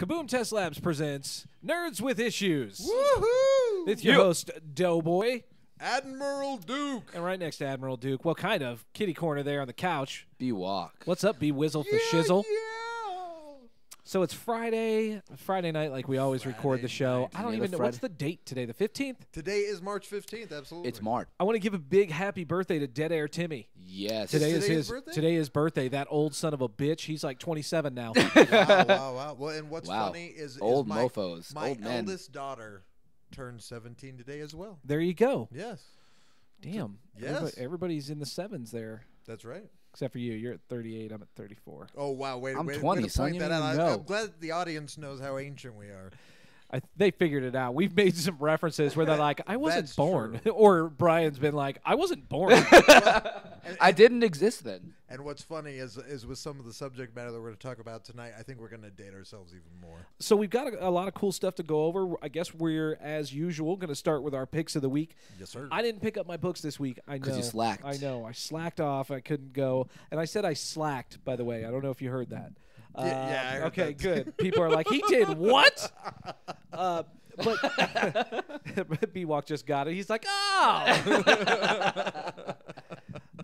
Kaboom Test Labs presents Nerds with Issues. Woohoo! It's your host, Doughboy. Admiral Duke. And right next to Admiral Duke, well, kind of, kitty corner there on the couch. B-Walk. What's up, B-Wizzle the Shizzle? Yeah. So it's Friday night like we always record the show. Night. I don't even know. What's the date today, the 15th? Today is March 15th, absolutely. It's March. I want to give a big happy birthday to Dead Air Timmy. Yes. Today Is is his birthday? Today is birthday. That old son of a bitch. He's like 27 now. Wow. Well, and what's Wow. funny is Old my, mofos. my Old men. eldest daughter turned 17 today as well. There you go. Yes, Damn. Yes. Everybody's in the sevens there. that's right. Except for you. You're at 38. I'm at 34. Oh, wow. Wait, I'm wait, 20, way to son. point You that don't out. even know. I'm glad the audience knows how ancient we are. They figured it out. We've made some references where they're like, I wasn't That's born. true. Or Brian's been like, I wasn't born. I didn't exist then. And what's funny is with some of the subject matter that we're going to talk about tonight, I think we're going to date ourselves even more. So we've got a lot of cool stuff to go over. I guess we're, as usual, going to start with our picks of the week. Yes, sir. I didn't pick up my books this week. I know. 'Cause you slacked. I know. I slacked off. I couldn't go. And I said I slacked, by the way. I don't know if you heard that. Yeah, I heard okay, that. good. People are like, he did what? But B-Walk just got it. He's like, oh!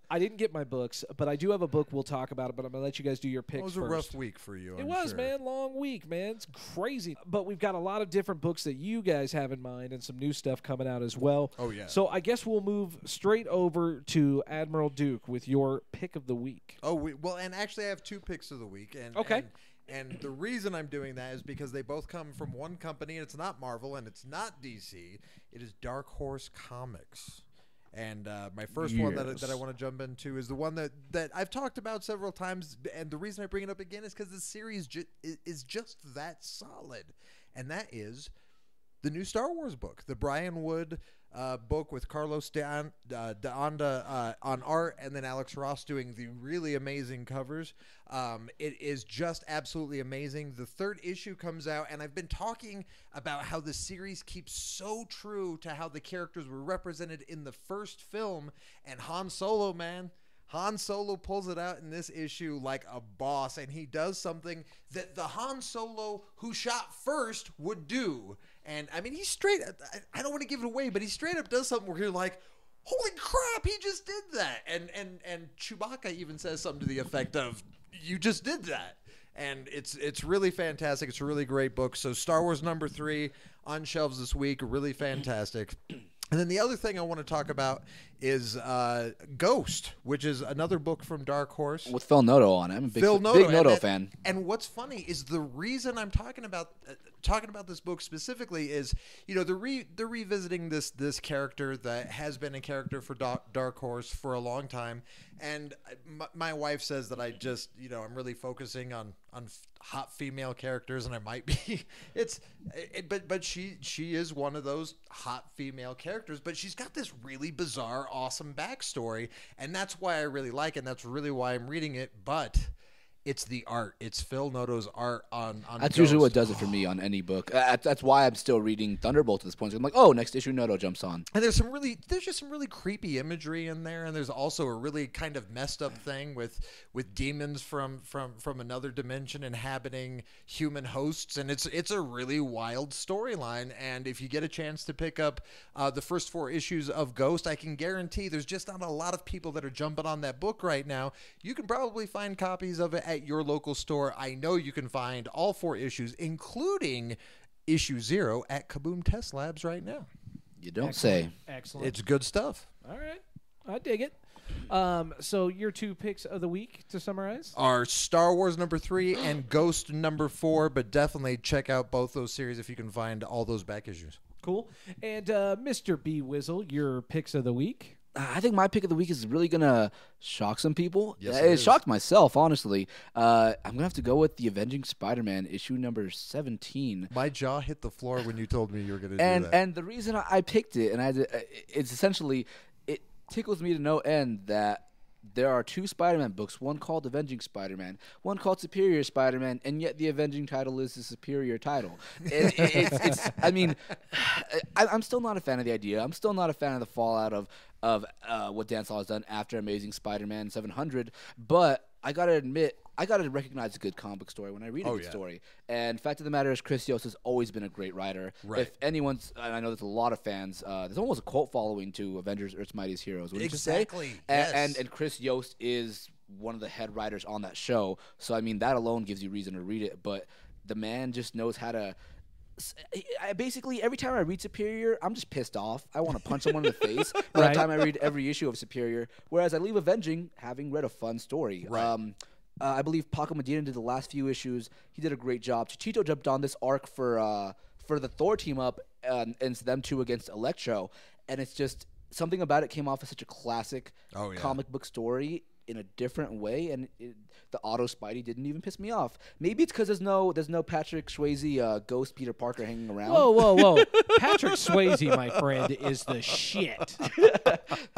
I didn't get my books, but I do have a book we'll talk about it, but I'm going to let you guys do your picks It was a first. rough week for you, It I'm was, sure. man. Long week, man. It's crazy. But we've got a lot of different books that you guys have in mind and some new stuff coming out as well. Oh, yeah. So I guess we'll move straight over to Admiral Duke with your pick of the week. Oh, well, and actually I have two picks of the week. And, Okay. And the reason I'm doing that is because they both come from one company, and it's not Marvel, and it's not DC. It is Dark Horse Comics. And my first one that I want to jump into is the one that I've talked about several times. And the reason I bring it up again is because the series is just that solid. And that is the new Star Wars book, the Brian Wood book with Carlos D'Anda on art, and then Alex Ross doing the really amazing covers. It is just absolutely amazing. The third issue comes out, and I've been talking about how the series keeps so true to how the characters were represented in the first film. And Han Solo, man. Han Solo pulls it out in this issue like a boss, and he does something that the Han Solo who shot first would do. And, I mean, he straight up, I don't want to give it away, but he straight up does something where you're like, holy crap, he just did that. And Chewbacca even says something to the effect of, you just did that. And it's really fantastic. It's a really great book. So Star Wars #3 on shelves this week, really fantastic. And then the other thing I want to talk about is Ghost, which is another book from Dark Horse. With Phil Noto on it. I'm a big Phil Noto, Noto fan. And what's funny is the reason I'm talking about this book specifically is, you know, they're revisiting this character that has been a character for Dark Horse for a long time. And my wife says that I just, you know, I'm really focusing on hot female characters, and I might be. But she is one of those hot female characters, but she's got this really bizarre, awesome backstory, and that's why I really like it, and that's really why I'm reading it. But it's the art. It's Phil Noto's art on That's Ghost. usually what does it for me on any book. That's why I'm still reading Thunderbolt at this point. So I'm like, oh, next issue Noto jumps on. And there's just some really creepy imagery in there, and there's also a really kind of messed up thing with demons from another dimension inhabiting human hosts, and it's a really wild storyline. And if you get a chance to pick up the first 4 issues of Ghost, I can guarantee there's just not a lot of people that are jumping on that book right now. You can probably find copies of it at your local store. I know you can find all 4 issues, including issue 0, at Kaboom Test Labs right now. You don't say. Excellent. It's good stuff. All right. I dig it. So your 2 picks of the week, to summarize? Are Star Wars #3 and Ghost #4, but definitely check out both those series if you can find all those back issues. Cool. And Mr. B-Wizzle, your picks of the week? I think my pick of the week is really going to shock some people. Yes, it it is. shocked myself, honestly. I'm going to have to go with The Avenging Spider-Man, issue #17. My jaw hit the floor when you told me you were going to do that. And the reason I picked it, and it's essentially, it tickles me to no end that there are 2 Spider-Man books, one called Avenging Spider-Man, one called Superior Spider-Man, and yet the Avenging title is the superior title. I mean, I'm still not a fan of the idea. I'm still not a fan of the fallout of what Dan Slott has done after Amazing Spider-Man 700, but I got to admit, I got to recognize a good comic book story when I read a good story. And fact of the matter is, Chris Yost has always been a great writer. Right. If anyone's, and I know there's a lot of fans, there's almost a cult following to Avengers: Earth's Mightiest Heroes. Wouldn't you say? Exactly. Yes. And Chris Yost is one of the head writers on that show. So I mean, that alone gives you reason to read it. But the man just knows how to. Basically, every time I read Superior, I'm just pissed off. I want to punch someone in the face. By the time I read every issue of Superior, whereas I leave Avenging having read a fun story. Right. I believe Paco Medina did the last few issues. He did a great job. Chichito jumped on this arc for the Thor team up, and it's them two against Electro, and it's just something about it came off as such a classic comic book story in a different way, and the auto Spidey didn't even piss me off. Maybe it's because there's no Patrick Swayze ghost Peter Parker hanging around. Whoa! Patrick Swayze, my friend, is the shit.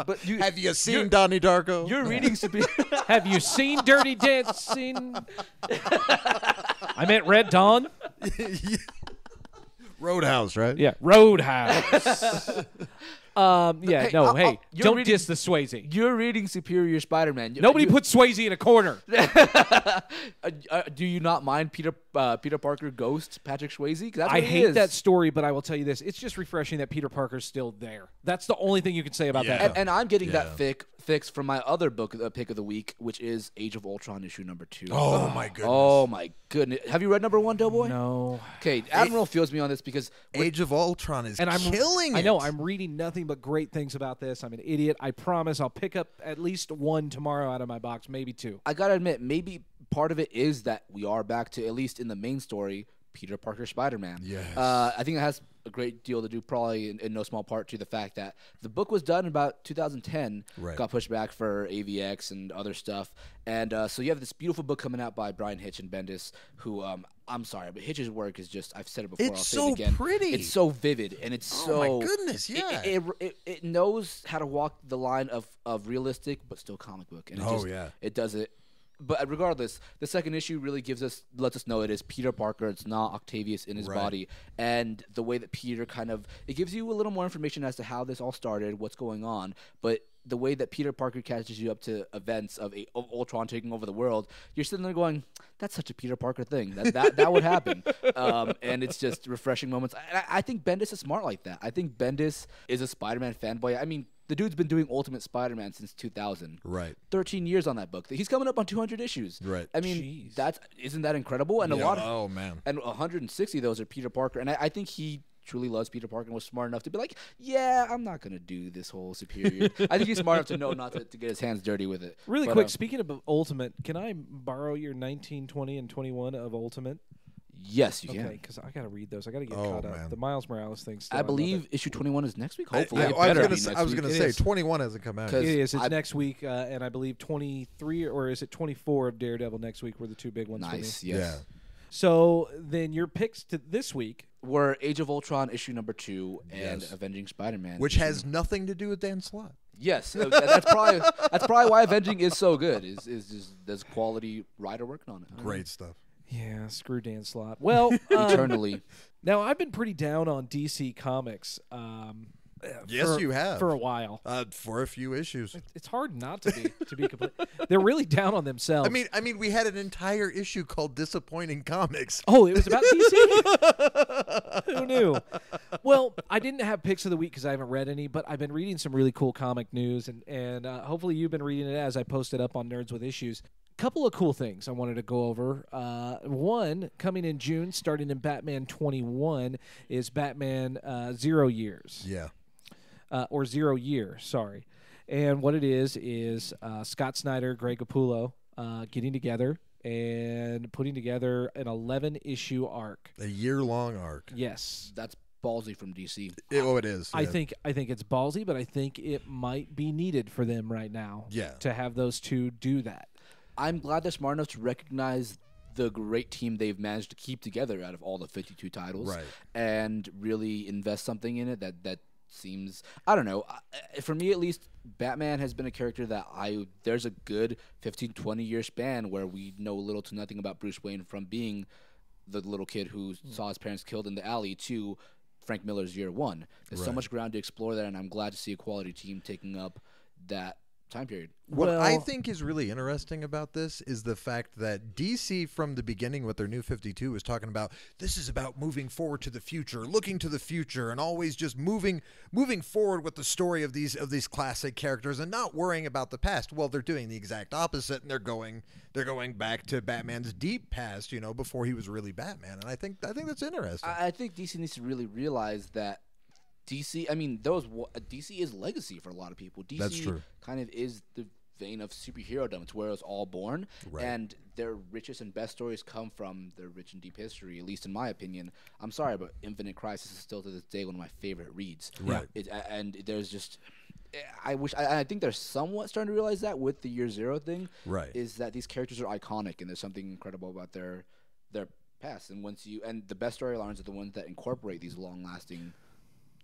But have you seen Donnie Darko? You're reading Superior. Have you seen Dirty Dancing? I meant Red Dawn. Roadhouse, right? Yeah, Roadhouse. Don't diss the Swayze. You're reading Superior Spider-Man. Nobody put Swayze in a corner. Do you not mind Peter Parker ghost Patrick Swayze? That's I what he hate is. that story, but I will tell you this: it's just refreshing that Peter Parker's still there. That's the only thing you can say about that. And I'm getting that fix from my other book, pick of the week, which is Age of Ultron issue number 2. Oh my goodness! Oh my goodness! Have you read number 1, Doughboy? No. Okay, Admiral feels me on this because Age of Ultron is killing it. I know. I'm reading nothing but great things about this. I'm an idiot. I promise I'll pick up at least one tomorrow out of my box, maybe 2. I gotta admit, maybe part of it is that we are back to, at least in the main story, Peter Parker Spider-Man. Yes. I think it has a great deal to do, probably in no small part, to the fact that the book was done in about 2010, got pushed back for AVX and other stuff, and so you have this beautiful book coming out by Brian Hitch and Bendis, who I'm sorry, but Hitch's work is just, I've said it before, I'll say it again. It's so pretty. It's so vivid, and it's so... Oh my goodness, yeah. It knows how to walk the line of realistic, but still comic book. And it does it. But regardless, the second issue really lets us know it is Peter Parker. It's not Octavius in his body. And the way that Peter it gives you a little more information as to how this all started, what's going on. But the way that Peter Parker catches you up to events of Ultron taking over the world, you're sitting there going, that's such a Peter Parker thing. That would happen. And it's just refreshing moments. I think Bendis is smart like that. I think Bendis is a Spider-Man fanboy. I mean, the dude's been doing Ultimate Spider-Man since 2000. Right. 13 years on that book. He's coming up on 200 issues. Right. I mean, isn't that incredible? And a lot of, oh man. And 160 of those are Peter Parker. And I think he truly loves Peter Parker and was smart enough to be like, yeah, I'm not going to do this whole Superior. I think he's smart enough to know not to get his hands dirty with it. Really quick, speaking of Ultimate, can I borrow your 19, 20, and 21 of Ultimate? Yes, you can. Okay, because I got to read those. I got to get caught up. The Miles Morales thing. I believe issue 21 is next week. Hopefully, I was going to say 21 hasn't come out. It is. It's next week, and I believe 23 or is it 24 of Daredevil next week were the two big ones. Nice. For me. Yes. Yeah. So then your picks to this week were Age of Ultron issue number 2 and Avenging Spider-Man, which has nothing to do with Dan Slott. Yes, that's probably why Avenging is so good. Is just there's quality writer working on it. Great stuff. Yeah, screw Dan Slott. Well, eternally. Now I've been pretty down on DC Comics. Yes, you have for a while. For a few issues. It's hard not to be complete. They're really down on themselves. I mean, we had an entire issue called "Disappointing Comics." Oh, it was about DC. Who knew? Well, I didn't have picks of the week because I haven't read any, but I've been reading some really cool comic news, and hopefully you've been reading it as I posted up on Nerds with Issues. Couple of cool things I wanted to go over. One, coming in June, starting in Batman 21, is Batman 0 Years. Yeah. Or 0 Year, sorry. And what it is Scott Snyder, Greg Capullo getting together and putting together an 11-issue arc. A year-long arc. Yes. That's ballsy from DC. It is. I think it's ballsy, but I think it might be needed for them right now. Yeah. To have those two do that. I'm glad they're smart enough to recognize the great team they've managed to keep together out of all the 52 titles, and really invest something in it that seems, I don't know, for me at least, Batman has been a character that there's a good 15, 20-year span where we know little to nothing about Bruce Wayne, from being the little kid who saw his parents killed in the alley to Frank Miller's Year One. There's so much ground to explore there, and I'm glad to see a quality team taking up that time period. What I think is really interesting about this is the fact that DC from the beginning with their New 52 was talking about this is about moving forward to the future, looking to the future, and always just moving forward with the story of these classic characters and not worrying about the past. Well, they're doing the exact opposite, and they're going back to Batman's deep past, before he was really Batman. And I think that's interesting. I think DC needs to really realize that DC is legacy for a lot of people. DC That's true. kind of is the vein of superhero-dom. It's where it's all born, right. And their richest and best stories come from their rich and deep history, at least in my opinion. I'm sorry, but Infinite Crisis is still to this day one of my favorite reads. Right. And there's just... I think they're somewhat starting to realize that with the Year Zero thing. Right. Is that these characters are iconic, and there's something incredible about their past. And the best storylines are the ones that incorporate these long-lasting...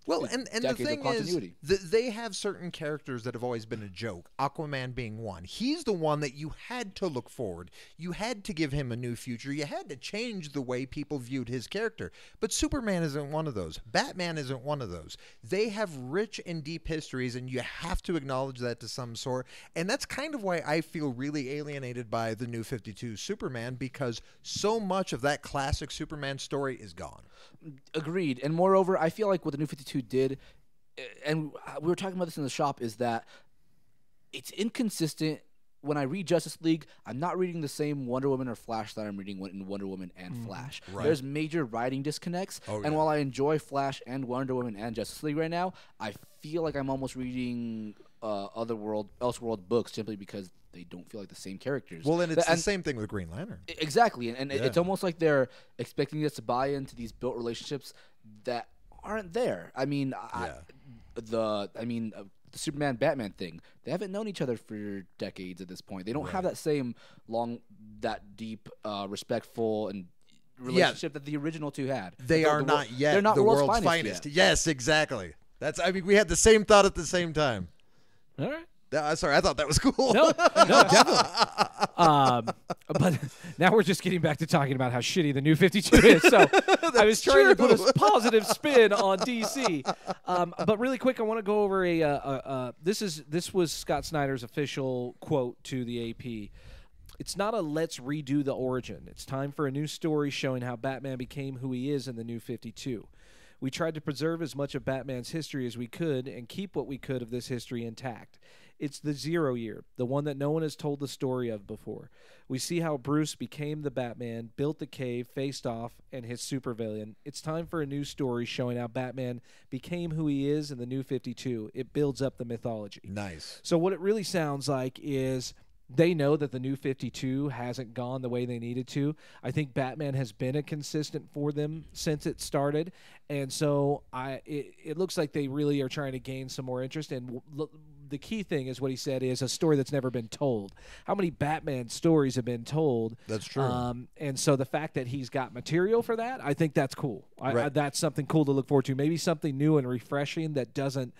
Well, and the thing is, they have certain characters that have always been a joke, Aquaman being one. He's the one that you had to look forward. You had to give him a new future. You had to change the way people viewed his character. But Superman isn't one of those. Batman isn't one of those. They have rich and deep histories, and you have to acknowledge that to some sort. And that's kind of why I feel really alienated by the New 52 Superman, because so much of that classic Superman story is gone. Agreed. And moreover, I feel like what the New 52 did, and we were talking about this in the shop, is that it's inconsistent. When I read Justice League, I'm not reading the same Wonder Woman or Flash that I'm reading in Wonder Woman and Flash. Right. There's major writing disconnects. And while I enjoy Flash and Wonder Woman and Justice League right now, I feel like I'm almost reading Elseworld books simply because they don't feel like the same characters. Well, and it's the same thing with Green Lantern. Exactly. And it's almost like they're expecting us to buy into these built relationships that aren't there. I mean, the Superman Batman thing, they haven't known each other for decades at this point. They don't have that same that deep, respectful and relationship that the original two had. They are not yet they're not the world's finest. Yes, exactly. We had the same thought at the same time. All right. Sorry, I thought that was cool. No, definitely. But now we're just getting back to talking about how shitty the New 52 is. So I was trying to put a positive spin on DC. But really quick, I want to go over this was Scott Snyder's official quote to the AP. It's not a let's redo the origin. It's time for a new story showing how Batman became who he is in the New 52. We tried to preserve as much of Batman's history as we could and keep what we could of this history intact. It's the 0 year, the one that no one has told the story of before. We see how Bruce became the Batman, built the cave, faced off, and his supervillain. It's time for a new story showing how Batman became who he is in the New 52. It builds up the mythology. Nice. So what it really sounds like is they know that the New 52 hasn't gone the way they needed to. I think Batman has been a consistent for them since it started. And so it looks like they really are trying to gain some more interest. And the key thing is what he said is a story that's never been told. How many Batman stories have been told? That's true. And so the fact that he's got material for that, I think that's cool. That's something cool to look forward to. Maybe something new and refreshing that doesn't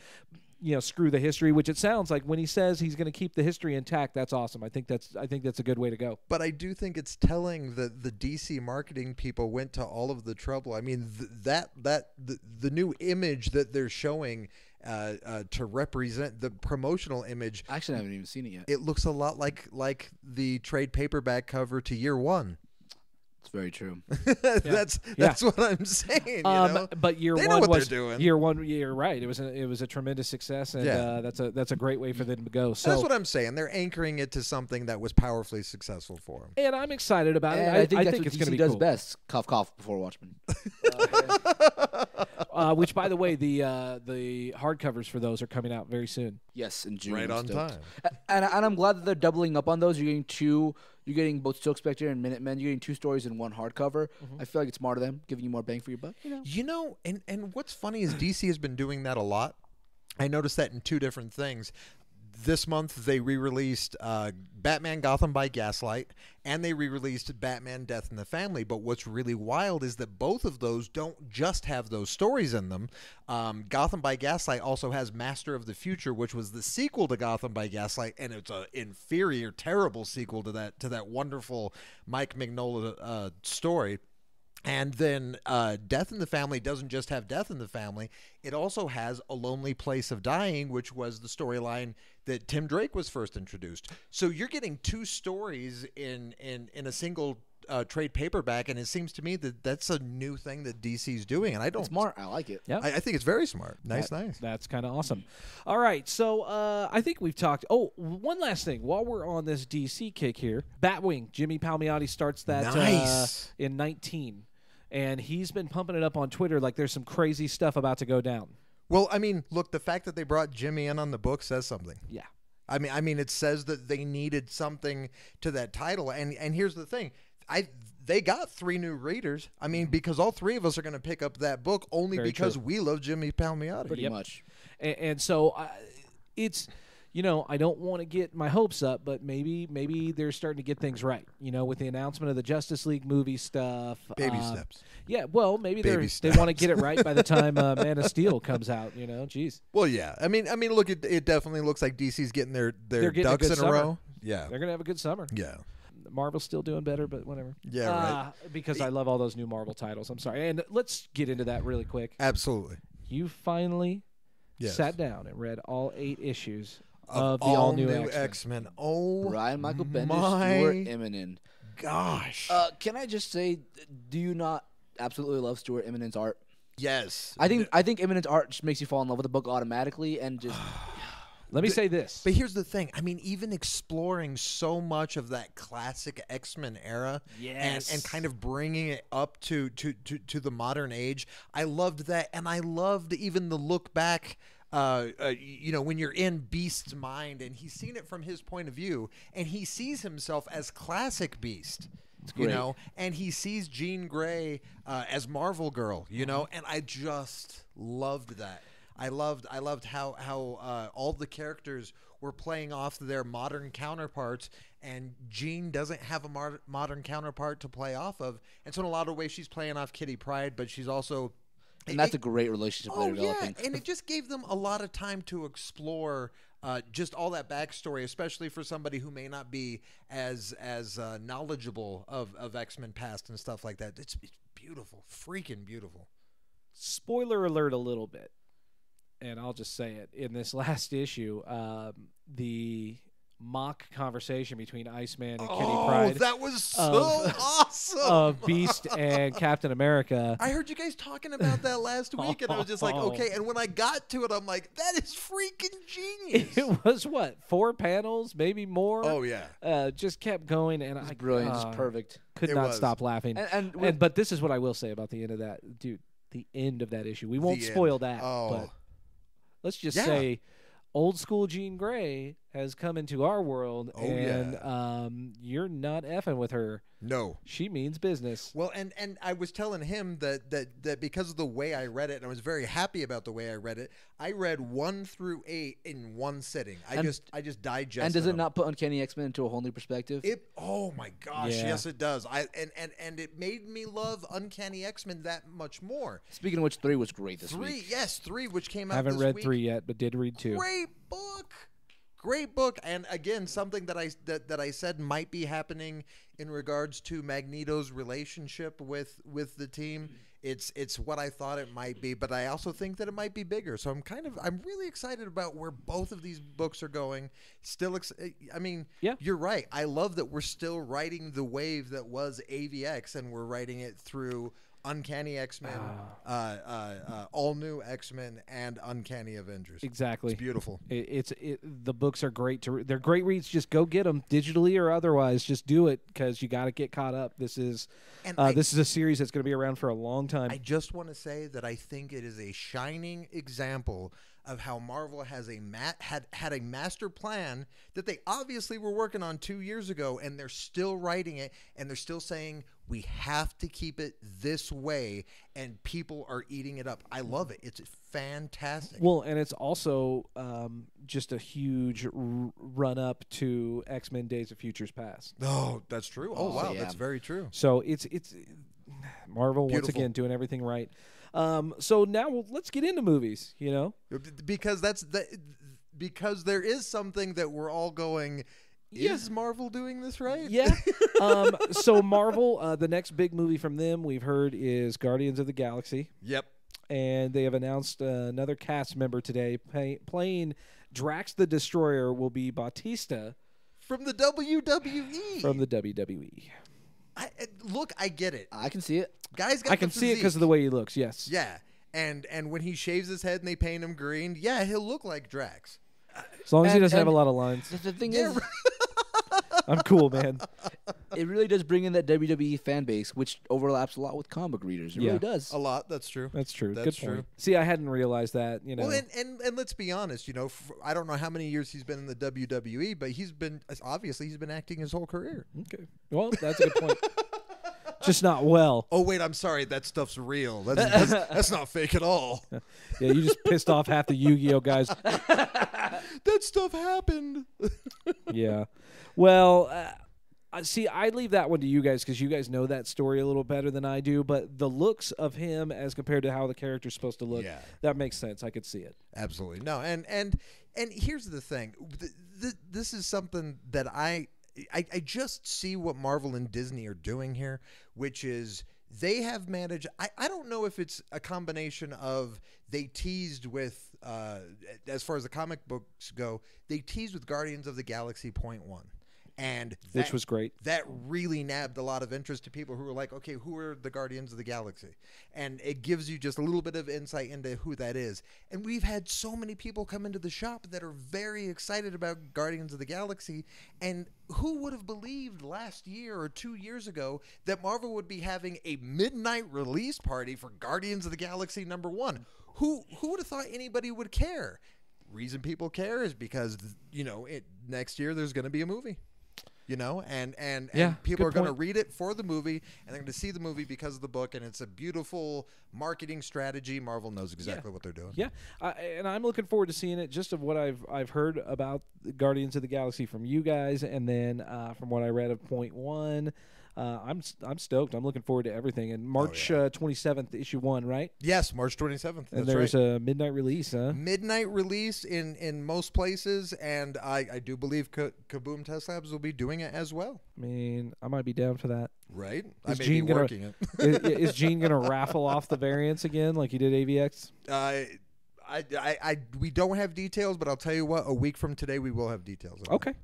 screw the history, which it sounds like when he says he's going to keep the history intact. That's awesome. I think that's a good way to go. But I do think it's telling that the DC marketing people went to all of the trouble. I mean, the new image that they're showing to represent the promotional image. Actually, I haven't even seen it yet. It looks a lot like the trade paperback cover to Year One. It's very true. That's what I'm saying. But Year they One know what was they're doing. Year One. You're right. It was a tremendous success, and that's a great way for them to go. So that's what I'm saying. They're anchoring it to something that was powerfully successul for them. And I'm excited about it. I think I that's think what it's going to DC be does cool. best. Cough, cough before Watchmen. Which, by the way, the hardcovers for those are coming out very soon. Yes, in June. Right on time. And I'm glad that they're doubling up on those. You're getting both Silk Spectre and Minutemen. You're getting 2 stories in one hardcover. I feel like it's smart of them, giving you more bang for your buck. And what's funny is DC has been doing that a lot. I noticed that in 2 different things. This month, they re-released Batman Gotham by Gaslight, and they re-released Batman Death in the Family. But what's really wild is that both of those don't just have those stories in them. Gotham by Gaslight also has Master of the Future, which was the sequel to Gotham by Gaslight, and it's an inferior, terrible sequel to that wonderful Mike Mignola story. And then Death in the Family doesn't just have Death in the Family. It also has A Lonely Place of Dying, which was the storyline that Tim Drake was first introduced. So you're getting 2 stories in a single trade paperback, and it seems to me that that's a new thing that DC's doing, and I don't. It's smart. I like it. Yeah, I think it's very smart. Nice. That's kind of awesome. All right, so I think we've talked. Oh, one last thing. While we're on this DC kick here, Batwing, Jimmy Palmiotti starts that in 19, and he's been pumping it up on Twitter like there's some crazy stuff about to go down. Well, I mean, look, the fact that they brought Jimmy in on the book says something. Yeah. I mean, it says that they needed something to that title, and here's the thing. They got 3 new readers. I mean, because all 3 of us are going to pick up that book only because we love Jimmy Palmiotti. Pretty much. And so it's, I don't want to get my hopes up, but maybe they're starting to get things right. With the announcement of the Justice League movie stuff. Baby steps. Yeah, well, maybe they want to get it right by the time Man of Steel comes out. Jeez. Well, yeah. I mean, look, it definitely looks like DC's getting their ducks in a row. Yeah, they're gonna have a good summer. Yeah. Marvel's still doing better, but whatever. Yeah, right. Because I love all those new Marvel titles. I'm sorry. And let's get into that really quick. Absolutely. You finally sat down and read all 8 issues of the all-new X-Men. Oh, Brian Michael Bendis, Stuart Immonen. Gosh. Can I just say, do you not absolutely love Stuart Immonen's art? Yes. I think Immonen's art just makes you fall in love with the book automatically, and just. Let me say this. But here's the thing. I mean, even exploring so much of that classic X-Men era and kind of bringing it up to the modern age, I loved that. And I loved even the look back, when you're in Beast's mind and he's seen it from his point of view and he sees himself as classic Beast. And he sees Jean Grey as Marvel Girl, and I just loved that. I loved how all the characters were playing off their modern counterparts, and Jean doesn't have a modern counterpart to play off of, and so in a lot of ways she's playing off Kitty Pryde, but she's also. And that's a great relationship they're developing. Yeah, and it just gave them a lot of time to explore just all that backstory, especially for somebody who may not be as knowledgeable of X-Men past and stuff like that. It's beautiful, freaking beautiful. Spoiler alert a little bit. And I'll just say it. In this last issue, the mock conversation between Iceman and Kitty Pryde. That was so awesome! Of Beast and Captain America. I heard you guys talking about that last week, and I was just like, okay. And when I got to it, I'm like, that is freaking genius. It was, 4 panels, maybe more? Oh, yeah. Just kept going. And it was brilliant. Just perfect. Could not stop laughing. But this is what I will say about the end of that. Dude, the end of that issue. We won't spoil that, but... Let's just say old school Jean Grey has come into our world, you're not effing with her. No. She means business. Well, and I was telling him that because of the way I read it, and I was very happy about the way I read it, I read 1 through 8 in one sitting. I just digested. And does it not put Uncanny X-Men into a whole new perspective? Oh my gosh, yes it does. And it made me love Uncanny X-Men that much more. Speaking of which, 3 was great this week. 3, which came out Haven't this read week. 3 yet, but did read 2. Great book, and again, something that I said might be happening in regards to Magneto's relationship with the team. It's what I thought it might be, but I also think that it might be bigger. So I'm really excited about where both of these books are going. You're right. I love that we're still riding the wave that was AVX, and we're riding it through Uncanny X-Men, all new X-Men, and Uncanny Avengers. Exactly, it's beautiful. The books are great they're great reads. Just go get them digitally or otherwise. Just do it because you got to get caught up. This is a series that's going to be around for a long time. I just want to say that I think it is a shining example of how Marvel has had a master plan that they obviously were working on 2 years ago, and they're still writing it, and they're still saying we have to keep it this way, and people are eating it up. I love it. It's fantastic. Well, and it's also just a huge run up to X-Men Days of Futures Past. Oh, that's true. Oh, wow, that's very true. So it's Marvel once again doing everything right. So now let's get into movies, because because there is something that we're all going, Is Marvel doing this right? Yeah. So Marvel, the next big movie from them we've heard is Guardians of the Galaxy. Yep. And they have announced another cast member today. Playing Drax the Destroyer will be Bautista. From the WWE. From the WWE. Look, I get it. I can see it. Guys got I can see it because of the way he looks, yes. Yeah. And when he shaves his head and they paint him green, yeah, he'll look like Drax. As long as he doesn't have a lot of lines. The thing is, I'm cool, man. it really does bring in that WWE fan base, which overlaps a lot with comic book readers. It really does. A lot. That's true. That's true. That's Good point. true. See, I hadn't realized that. Well, and let's be honest. I don't know how many years he's been in the WWE, but he's been acting his whole career. Okay. Well, that's a good point. Just not well. Oh wait, I'm sorry. That stuff's real. That's not fake at all. Yeah, you just pissed off half the Yu-Gi-Oh guys. That stuff happened. Yeah. Well, see, I leave that one to you guys because you guys know that story a little better than I do. But the looks of him as compared to how the character's supposed to look, that makes sense. I could see it. Absolutely. No, and here's the thing. This is something that I just see what Marvel and Disney are doing here, which is they have managed. I don't know if it's a combination of they teased with, as far as the comic books go, they teased with Guardians of the Galaxy .1. And which was great. That really nabbed a lot of interest to people who were like, okay, who are the Guardians of the Galaxy? And it gives you just a little bit of insight into who that is. And we've had so many people come into the shop that are very excited about Guardians of the Galaxy. And who would have believed last year or 2 years ago that Marvel would be having a midnight release party for Guardians of the Galaxy #1? Who would have thought anybody would care? Reason people care is because, next year there's going to be a movie. And people are going to read it for the movie, and they're going to see the movie because of the book, and it's a beautiful marketing strategy. Marvel knows exactly what they're doing. Yeah, and I'm looking forward to seeing it. Just of what I've heard about Guardians of the Galaxy from you guys, and then from what I read of .1. I'm stoked. I'm looking forward to everything. And March 27th, issue 1, right? Yes, March 27th. And there's a midnight release, huh? Midnight release in most places, and I do believe Kaboom Test Labs will be doing it as well. I mean, I might be down for that. Right? Is Gene is Gene gonna raffle off the variants again like he did AVX? We don't have details, but I'll tell you what. A week from today, we will have details. Okay.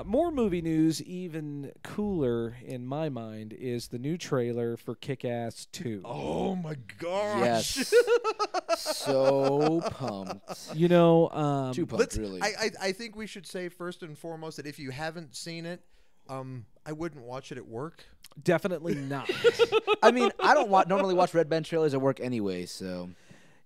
More movie news, even cooler in my mind, is the new trailer for Kick-Ass 2. Oh, my gosh. Yes. So pumped. Too pumped, really. I think we should say first and foremost that if you haven't seen it, I wouldn't watch it at work. Definitely not. I mean, I don't normally watch Red Band trailers at work anyway, so...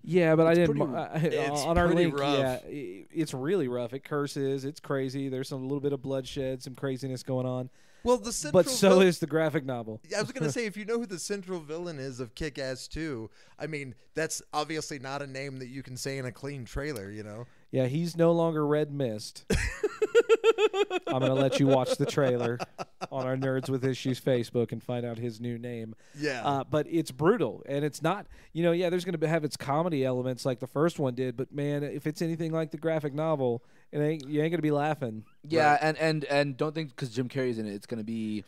Yeah, but it's on our link. Rough. Yeah, it's really rough. It curses. It's crazy. There's a little bit of bloodshed, some craziness going on. Well, but so is the graphic novel. I was going to say, if you know who the central villain is of Kick-Ass 2, I mean, that's obviously not a name that you can say in a clean trailer, Yeah, he's no longer Red Mist. I'm going to let you watch the trailer on our Nerds with Issues Facebook and find out his new name. Yeah. But it's brutal, and it's not, there's going to have its comedy elements like the first one did, but, man, if it's anything like the graphic novel, you ain't going to be laughing. Yeah, right. and don't think because Jim Carrey's in it, it's going to be...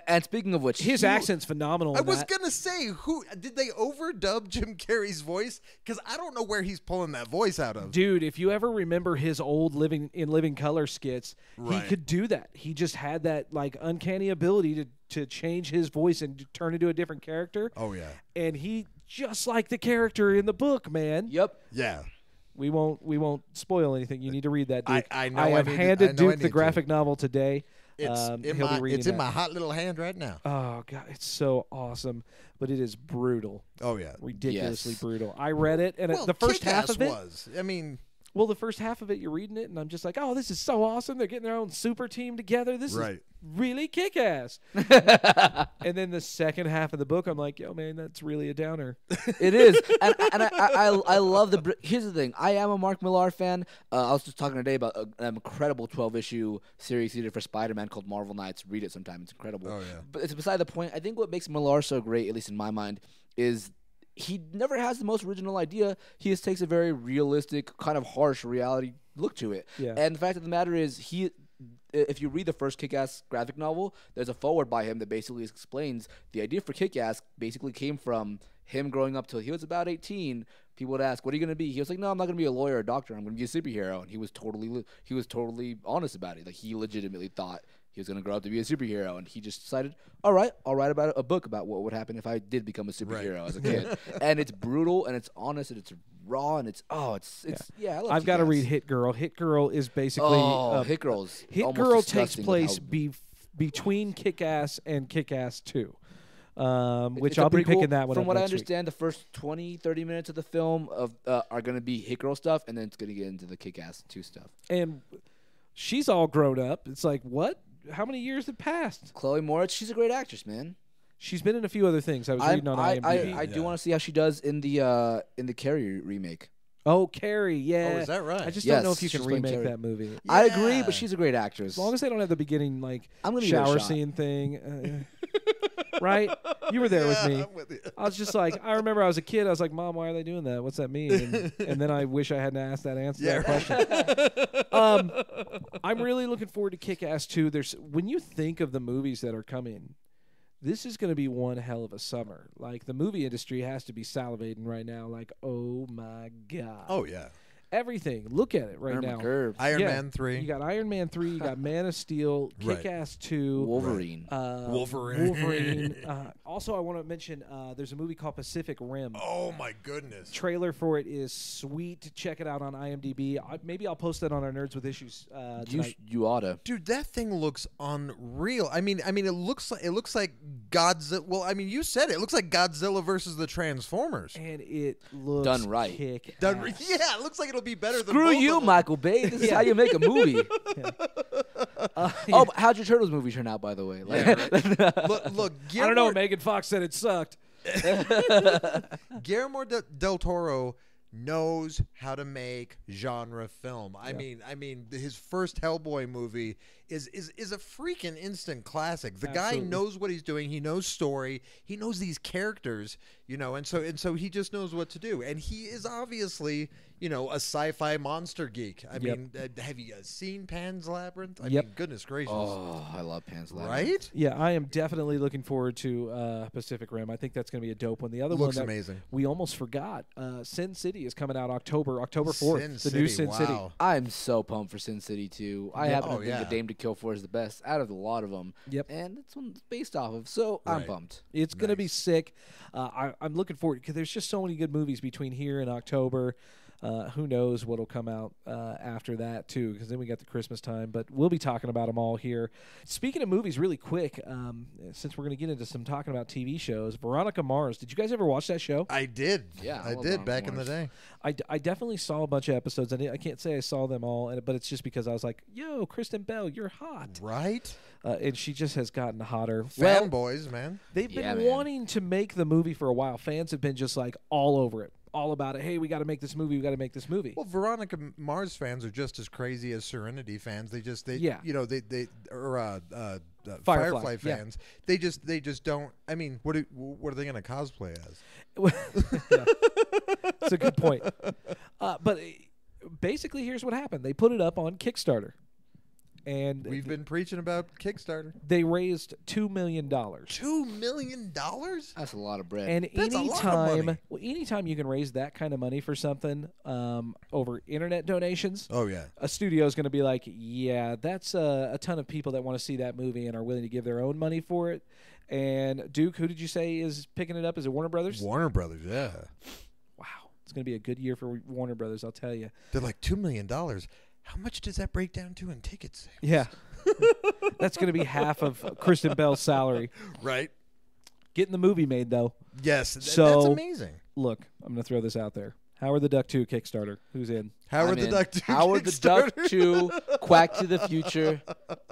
and speaking of which... His accent's phenomenal. I was going to say, who did they overdub Jim Carrey's voice? Because I don't know where he's pulling that voice out of. Dude, if you ever remember his old Living Color skits, he could do that. He just had that uncanny ability to change his voice and turn into a different character. Oh, yeah. And he, just like the character in the book, man. Yep. Yeah. We won't spoil anything. You need to read that, Duke. I know. I have handed Duke the graphic novel today. It's in my hot little hand right now. Oh, God. It's so awesome. But it is brutal. Oh, yeah. Ridiculously brutal. I read it, and the first half of it was. Well, the first half of it, you're reading it, and I'm just like, oh, this is so awesome. They're getting their own super team together. This is really kick-ass. And then the second half of the book, I'm like, yo, man, that's really a downer. It is. And I love the... Here's the thing. I am a Mark Millar fan. I was just talking today about an incredible 12-issue series he did for Spider-Man called Marvel Knights. Read it sometime. It's incredible. Oh, yeah. But it's beside the point. I think what makes Millar so great, at least in my mind, is... he never has the most original idea. He just takes a very realistic, kind of harsh reality look to it. Yeah. And the fact of the matter is, if you read the first Kick-Ass graphic novel, there's a foreword by him that basically explains the idea for Kick-Ass basically came from him growing up till he was about 18. People would ask, "What are you going to be?" He was like, "No, I'm not going to be a lawyer or a doctor. I'm going to be a superhero." And he was totally honest about it. Like, he legitimately thought he was going to grow up to be a superhero, and he just decided, "All right, I'll write about a book about what would happen if I did become a superhero as a kid." And it's brutal, and it's honest, and it's raw, and it's I love I've got to Kick-Ass. read Hit Girl. Hit Girl is basically Hit Girl's Hit almost Girl takes disgusting with place how- between Kick-Ass and Kick-Ass 2. Which It's a I'll be prequel. picking that one From up what I next week. understand, the first 20, 30 minutes of the film are going to be Hit Girl stuff, and then it's going to get into the Kick-Ass 2 stuff. And she's all grown up. It's like, what? How many years have passed? Chloe Moritz, she's a great actress, man. She's been in a few other things. I was reading on IMDb. I do want to see how she does in the Carrie remake. Oh, Carrie, yeah. Oh, is that right? I just Yes, don't know if you can she's playing remake Carrie. that movie. I agree, Yeah. but she's a great actress. As long as they don't have the beginning, like, I'm gonna give it a shower shot. scene thing. Right? You were there with me. I'm with you. I was just like, I remember I was a kid. I was like, Mom, why are they doing that? What's that mean? And then I wish I hadn't asked that question. I'm really looking forward to Kick-Ass 2. When you think of the movies that are coming, this is going to be one hell of a summer. Like, the movie industry has to be salivating right now. Like, oh my God. Oh yeah. Everything. Look at it right Irma now. Curve. Iron Yeah. Man 3. You got Iron Man 3, you got Man of Steel, Right. Kick-Ass 2. Wolverine. Wolverine. Also, I want to mention there's a movie called Pacific Rim. Oh my goodness. Trailer for it is sweet. Check it out on IMDb. Maybe I'll post that on our Nerds with Issues tonight. You oughta. Dude, that thing looks unreal. I mean, it looks like Godzilla. Well, I mean, you said it. It looks like Godzilla versus the Transformers. And it looks Done right. kick Done, ass. yeah, it looks like it'll be better than Screw both you, of them. Michael Bay. This is how you make a movie. Oh, but how'd your Turtles movie turn out, by the way? Like, Look, I don't know. Megan Fox said it sucked. Guillermo del Toro knows how to make genre film. I mean, his first Hellboy movie is a freaking instant classic. The Absolutely. guy knows what he's doing. He knows story. He knows these characters, and so he just knows what to do. And he is obviously, a sci-fi monster geek. I mean, have you seen Pan's Labyrinth? I mean, goodness gracious. oh, I love Pan's Labyrinth. Right? Yeah, I am definitely looking forward to Pacific Rim. I think that's going to be a dope one. The other Looks one that amazing. we almost forgot, Sin City is coming out October 4th. Sin the new City, Sin City. wow. I'm so pumped for Sin City 2. I happen to think yeah. A Dame to Kill For is the best out of a lot of them. Yep. And it's one it's based off of, so I'm Right. pumped. It's going to be sick. I'm looking forward because there's just so many good movies between here and October. Who knows what'll come out after that too? Because then we got the Christmas time. But we'll be talking about them all here. Speaking of movies, really quick, since we're going to get into some talking about TV shows, Veronica Mars. Did you guys ever watch that show? I did. Yeah, I I love did Veronica back in the Mars. day. I definitely saw a bunch of episodes. I can't say I saw them all, but it's just because I was like, "Yo, Kristen Bell, you're hot," Right? and she just has gotten hotter. Well, Fanboys, man. they've Yeah, been man. wanting to make the movie for a while. Fans have been just like all over it, all about it. Hey, we got to make this movie. We got to make this movie. Well, Veronica Mars fans are just as crazy as Serenity fans. They Firefly yeah. fans. They just don't. I mean, what are they going to cosplay as? Yeah. It's a good point. But basically, here's what happened. They put it up on Kickstarter, and We've been preaching about Kickstarter. they raised $2 million. $2 million? That's a lot of bread. And That's a lot of money. anytime you can raise that kind of money for something over internet donations, Oh yeah. a studio is going to be like, yeah, that's a ton of people that want to see that movie and are willing to give their own money for it. And Duke, who did you say is picking it up? Is it Warner Brothers? Warner Brothers, yeah. Wow, it's going to be a good year for Warner Brothers, I'll tell you. They're like $2 million. How much does that break down to in ticket sales? Yeah, that's going to be half of Kristen Bell's salary. Right. Getting the movie made, though. Yes. That's So- amazing. Look, I'm going to throw this out there. Howard the Duck 2 Kickstarter. Who's in? Howard I'm the in. Duck 2. Howard the Duck Kickstarter. 2, Quack to the Future.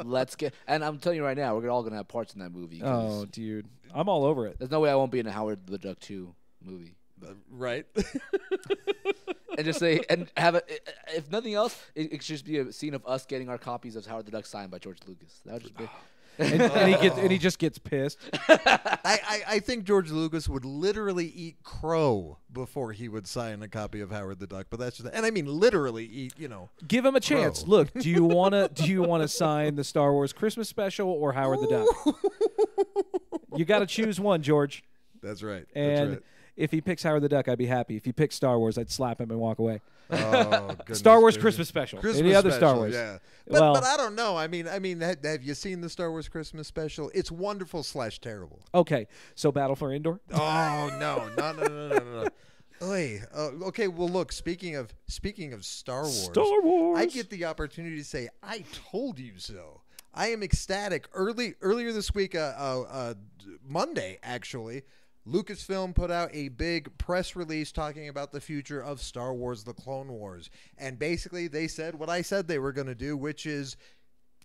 Let's get. And I'm telling you right now, we're all gonna have parts in that movie. 'cause Oh, dude. I'm all over it. there's no way I won't be in a Howard the Duck 2 movie. Right. And just say and have it. If nothing else, it should just be a scene of us getting our copies of Howard the Duck signed by George Lucas. That would just be. and he just gets pissed. I think George Lucas would literally eat crow before he would sign a copy of Howard the Duck. But that's just, and I mean literally eat. Give him a chance. Crow. Look, do you wanna sign the Star Wars Christmas special or Howard the Duck? You got to choose one, George. That's right. And that's right. if he picks Howard the Duck, I'd be happy. If he picks Star Wars, I'd slap him and walk away. Oh, goodness Star Wars gracious. Christmas special. Christmas Any other special, Star Wars? Yeah. Well- But I don't know. I mean, have you seen the Star Wars Christmas special? It's wonderful / terrible. Okay, so Battle for Endor. Oh no. Oy. Okay. Well, look. Speaking of Star Wars, Star Wars. I get the opportunity to say, "I told you so." I am ecstatic. Earlier this week, Monday actually, Lucasfilm put out a big press release talking about the future of Star Wars: The Clone Wars, and basically they said what I said they were going to do, which is.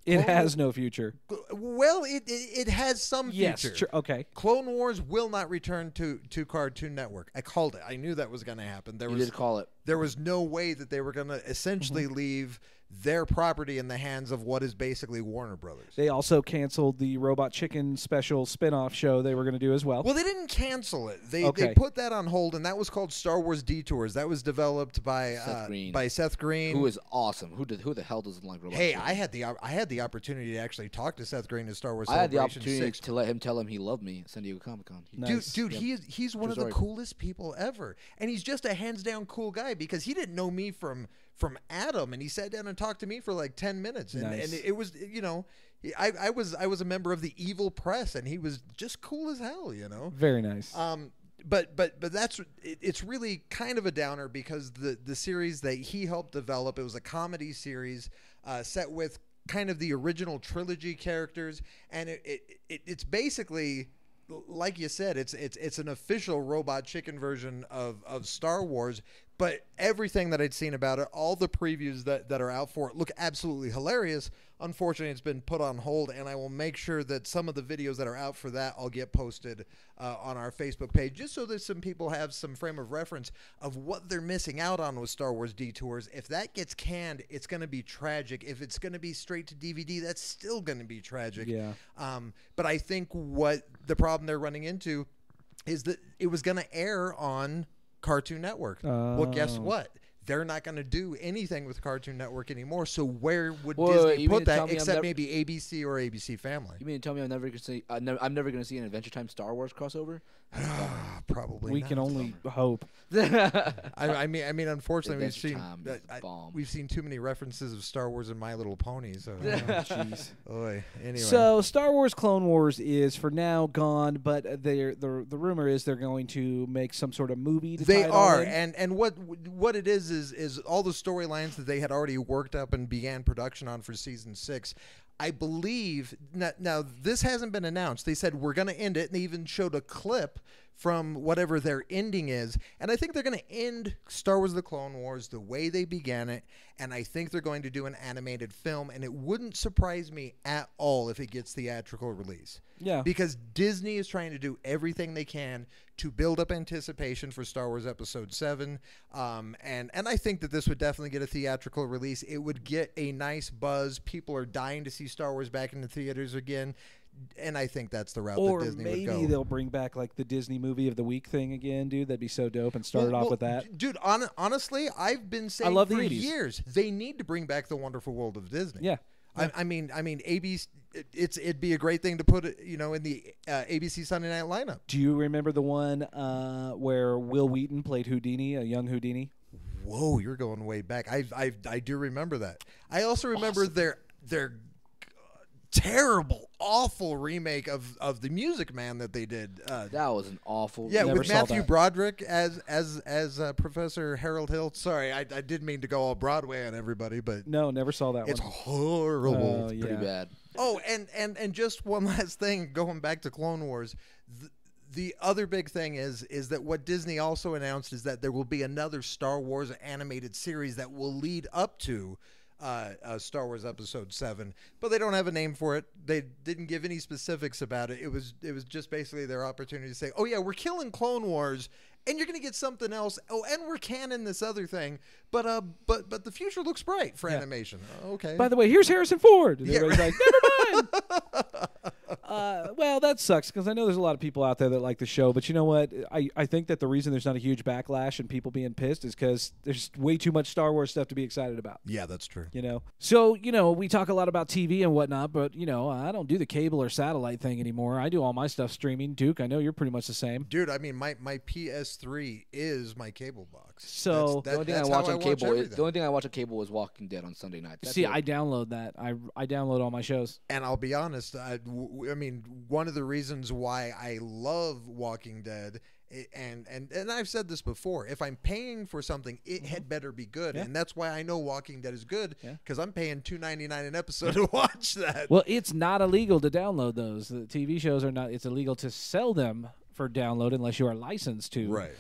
It has no future. Well, it has some future. Yes. Okay. Clone Wars will not return to Cartoon Network. I called it. I knew that was going to happen. You did call it. There was no way that they were going to essentially leave their property in the hands of what is basically Warner Brothers. They also canceled the Robot Chicken special spin-off show they were going to do as well. Well, they didn't cancel it. They Okay. put that on hold, and that was called Star Wars Detours. That was developed by Seth Green. Who is awesome. Who the hell doesn't like Robot Hey, Chicken? I had the opportunity to actually talk to Seth Green at Star Wars I had the Celebration opportunity 6. to let him tell him he loved me at San Diego Comic-Con. Nice. Dude, Yep. he's one True of the story. coolest people ever, and he's just a hands down cool guy because he didn't know me from Adam, and he sat down and talked to me for like 10 minutes, and, Nice. and it was I was a member of the evil press, and he was just cool as hell, Very nice. But it's really kind of a downer because the series that he helped develop, it was a comedy series set with kind of the original trilogy characters, and it's basically, like you said, it's an official Robot Chicken version of Star Wars. But everything that I'd seen about it, all the previews that are out for it, look absolutely hilarious. Unfortunately, it's been put on hold, and I will make sure that some of the videos that are out for that I'll get posted on our Facebook page, just so that some people have some frame of reference of what they're missing out on with Star Wars Detours. If that gets canned, it's going to be tragic. If it's going to be straight to DVD, that's still going to be tragic. Yeah. But I think what the problem they're running into is that it was going to air on Cartoon Network. Well, guess what? They're not going to do anything with Cartoon Network anymore. So where would Disney put that except maybe ABC or ABC Family? You mean to tell me I'm never going to see? I'm never going to see an Adventure Time Star Wars crossover? Probably. We not. can only hope. I mean, unfortunately, Adventure Time is bomb. we've seen too many references of Star Wars and My Little Pony. So, Jeez. Oy. Anyway, So Star Wars Clone Wars is for now gone, but the rumor is they're going to make some sort of movie. To they tie it all are, in. and what it is all the storylines that they had already worked up and began production on for season 6. I believe now this hasn't been announced. They said we're going to end it, and they even showed a clip from whatever their ending is. And I think they're going to end Star Wars: The Clone Wars the way they began it, and I think they're going to do an animated film, and it wouldn't surprise me at all if it gets theatrical release. Yeah. Because Disney is trying to do everything they can to build up anticipation for Star Wars Episode 7. And I think that this would definitely get a theatrical release. It would get a nice buzz. People are dying to see Star Wars back in the theaters again. And I think that's the route Or that Disney maybe would go. they'll bring back like the Disney movie of the week thing again, dude. That'd be so dope. And start it off with that. Dude, honestly, I've been saying love the for 80s. years they need to bring back the Wonderful World of Disney. Yeah. I mean, ABC. It'd be a great thing to put it, in the ABC Sunday Night lineup. Do you remember the one where Will Wheaton played Houdini, a young Houdini? Whoa, you're going way back. I do remember that. I also remember their terrible, awful remake of the Music Man that they did. That was an awful. Yeah, Never with saw Matthew that. Broderick as Professor Harold Hill. Sorry, I didn't mean to go all Broadway on everybody, but No, never saw that it's one. horrible. Oh, yeah. pretty bad. Oh, and just one last thing, going back to Clone Wars. The other big thing is that what Disney also announced is that there will be another Star Wars animated series that will lead up to Star Wars Episode 7, but they don't have a name for it. They didn't give any specifics about it. It was just basically their opportunity to say, "Oh yeah, we're killing Clone Wars, and you're going to get something else. Oh, and we're canning this other thing, but the future looks bright for animation. Okay. By the way, here's Harrison Ford. And Yeah, everybody's like, never mind. Well, that sucks because I know there's a lot of people out there that like the show, but you know what? I think that the reason there's not a huge backlash and people being pissed is because there's way too much Star Wars stuff to be excited about. Yeah, that's true. You know, so we talk a lot about TV and whatnot, but I don't do the cable or satellite thing anymore. I do all my stuff streaming. Duke, I know you're pretty much the same. Dude, I mean, my PS3 is my cable box. So The only thing I watch on cable is Walking Dead on Sunday night. That's see, it. I download that. I download all my shows. And I'll be honest, I mean, one of the reasons why I love Walking Dead, and I've said this before, if I'm paying for something, it had better be good. Yeah. And that's why I know Walking Dead is good, Yeah. because I'm paying $2.99 an episode to watch that. Well, it's not illegal to download those. The TV shows are not. It's illegal to sell them for download unless you are licensed to. Right.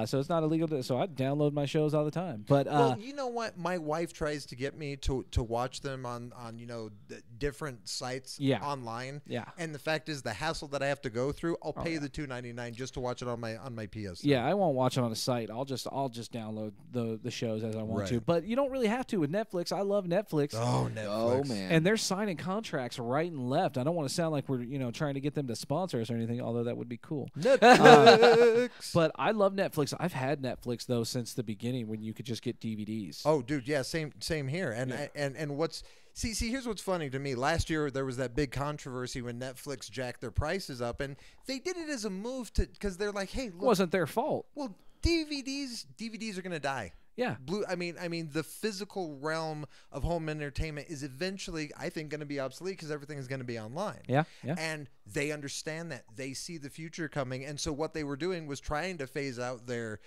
So it's not illegal to. So I download my shows all the time. But Well, you know what? My wife tries to get me to watch them on different sites online. Yeah. And the fact is, the hassle that I have to go through, I'll pay the $2.99 just to watch it on my PS. Yeah, I won't watch it on a site. I'll just download the shows as I want to. But you don't really have to with Netflix. I love Netflix. Oh, Netflix. Oh man. And they're signing contracts right and left. I don't want to sound like we're trying to get them to sponsor us or anything, although that would be cool. Netflix. But I love Netflix. I've had Netflix though since the beginning when you could just get DVDs. Oh, dude, yeah, same here. And and what's see here's what's funny to me. Last year there was that big controversy when Netflix jacked their prices up, and they did it as a move because they're like, hey, look, It wasn't their fault. well, DVDs are gonna die. Yeah. I mean, the physical realm of home entertainment is eventually, I think, going to be obsolete because everything is going to be online. Yeah. And they understand that. They see the future coming, and so what they were doing was trying to phase out their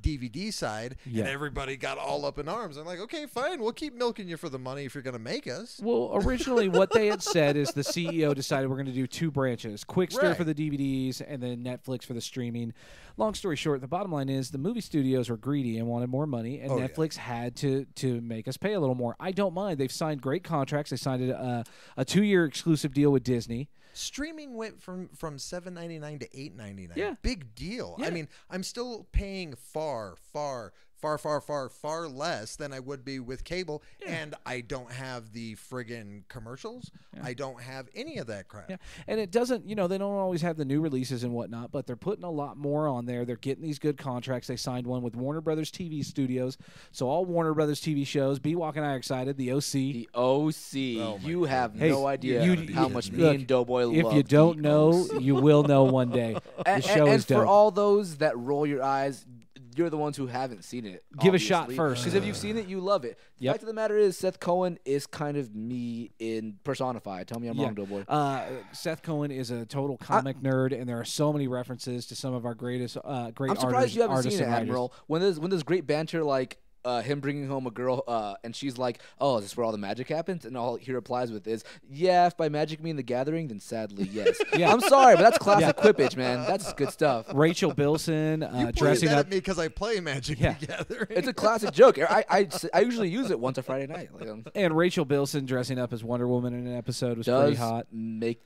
DVD side, Yeah. and everybody got all up in arms. I'm like, okay, fine, we'll keep milking you for the money if you're going to make us. Well, originally what they had said is the CEO decided we're going to do two branches, Quickster Right. for the DVDs and then Netflix for the streaming. Long story short, the bottom line is the movie studios were greedy and wanted more money, and Netflix had to make us pay a little more. I don't mind. They've signed great contracts. They signed a 2-year exclusive deal with Disney. Streaming went from $7.99 to $8.99. Yeah. Big deal. Yeah. I mean, I'm still paying far less than I would be with cable, and I don't have the friggin' commercials. I don't have any of that crap. Yeah, and it doesn't, they don't always have the new releases and whatnot, but they're putting a lot more on there. They're getting these good contracts. They signed one with Warner Brothers TV Studios, so all Warner Brothers TV shows. B-Walk and I are excited. The OC. The OC. You have no idea how much me look, and Doughboy love. If you don't the know, OC. you will know one day. The show is and for dope. all those that roll your eyes, you're the ones who haven't seen it. Give a shot first. Because if you've seen it, you love it. The Yep. fact of the matter is, Seth Cohen is kind of me in personified. Tell me I'm wrong, Doughboy. Seth Cohen is a total comic nerd, and there are so many references to some of our great I'm artists. surprised you haven't artists seen it, and writers. Admiral. When there's great banter like him bringing home a girl, and she's like, "Oh, is this where all the magic happens?" And all he replies with is, "Yeah, if by magic mean the gathering, then sadly yes." Yeah. I'm sorry, but that's classic quippage, man. That's good stuff. Rachel Bilson dressing that up. at me because I play Magic Yeah. the Gathering. It's a classic joke. I usually use it once a Friday night. Like, And Rachel Bilson dressing up as Wonder Woman in an episode was pretty does hot. make